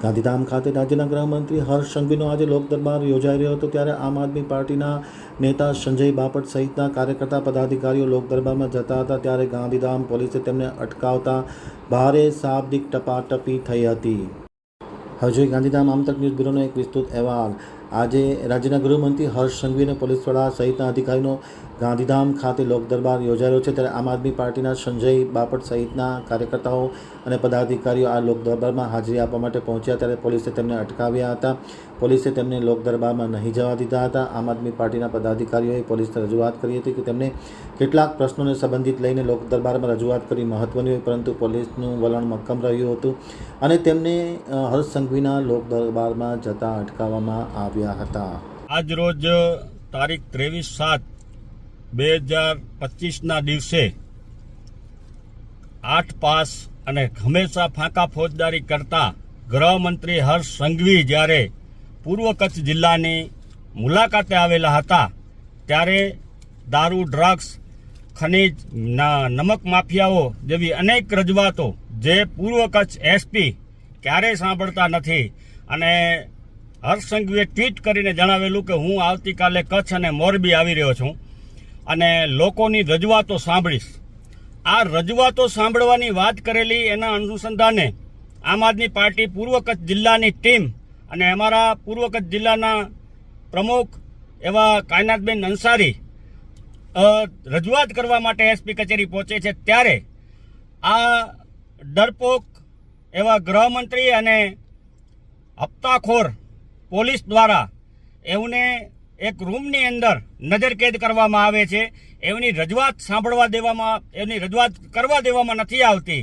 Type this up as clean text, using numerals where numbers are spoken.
ગાંધીધામ ખાતે રાજ્યના ગૃહમંત્રી હર્ષ સંઘવીનો આજે લોક દરબાર યોજાઈ રહ્યો હતો, ત્યારે આમ આદમી પાર્ટીના નેતા સંજય બાપટ સહિતના કાર્યકર્તા પદાધિકારીઓ લોક દરબારમાં જતા હતા, ત્યારે ગાંધીધામ પોલીસે તેમને અટકાવતા ભારે શાબ્દિક ટપાટપી થઈ હતી. હવે જોઈએ ગાંધીધામ આમતક ન્યૂઝ બ્યુરોનો એક વિસ્તૃત અહેવાલ. આજે રાજ્યના ગૃહમંત્રી હર્ષ સંઘવી અને પોલીસ વડા સહિતના અધિકારીનો ગાંધીધામ ખાતે લોક દરબાર યોજાઈ રહ્યો છે, ત્યારે આમ આદમી પાર્ટીના સંજય બાપટ સહિતના કાર્યકર્તાઓ અને પદાધિકારીઓ આ લોક દરબારમાં હાજરી આપવા માટે પહોંચ્યા, ત્યારે પોલીસે તેમને અટકાવ્યા હતા. પોલીસે તેમને લોક દરબારમાં નહીં જવા દીધા હતા. આમ આદમી પાર્ટીના પદાધિકારીઓએ પોલીસને રજૂઆત કરી હતી કે તેમને કેટલાક પ્રશ્નોને સંબંધિત લઈને લોક દરબારમાં રજૂઆત કરી મહત્વની હોય, પરંતુ પોલીસનું વલણ મક્કમ રહ્યું હતું અને તેમને હર્ષ સંઘવીના લોક દરબારમાં જતા અટકાવવામાં આવ્યા હતા. આજ રોજ તારીખ 23/7/2025ના દિવસે 8 પાસ અને હંમેશા ફાંકા ફોજદારી કરતા ગૃહમંત્રી હર્ષ સંઘવી જ્યારે પૂર્વ કચ્છ જિલ્લાની મુલાકાતે આવેલા હતા, ત્યારે દારૂ, ડ્રગ્સ, ખનીજ, નમક માફિયાઓ જેવી અનેક રજૂઆતો જે પૂર્વ કચ્છ એસપી ક્યારેય સાંભળતા નથી, અને હર્ષ સંઘવીએ ટ્વીટ કરીને જણાવેલું કે હું આવતીકાલે કચ્છ અને મોરબી આવી રહ્યો છું અને લોકોની રજૂઆતો સાંભળીશ. આ રજૂઆતો સાંભળવાની વાત કરેલી એના અનુસંધાને આમ આદમી પાર્ટી પૂર્વ કચ્છ જિલ્લાની ટીમ અને અમારા પૂર્વ કચ્છ જિલ્લાના પ્રમુખ એવા કાયનાતબેન અંસારી રજૂઆત કરવા માટે એસપી કચેરી પહોંચે છે, ત્યારે આ ડરપોક એવા ગૃહમંત્રી અને હપ્તાખોર પોલીસ દ્વારા એમને એક રૂમની અંદર નજરકેદ કરવામાં આવે છે. એમની રજૂઆત કરવા દેવામાં નથી આવતી.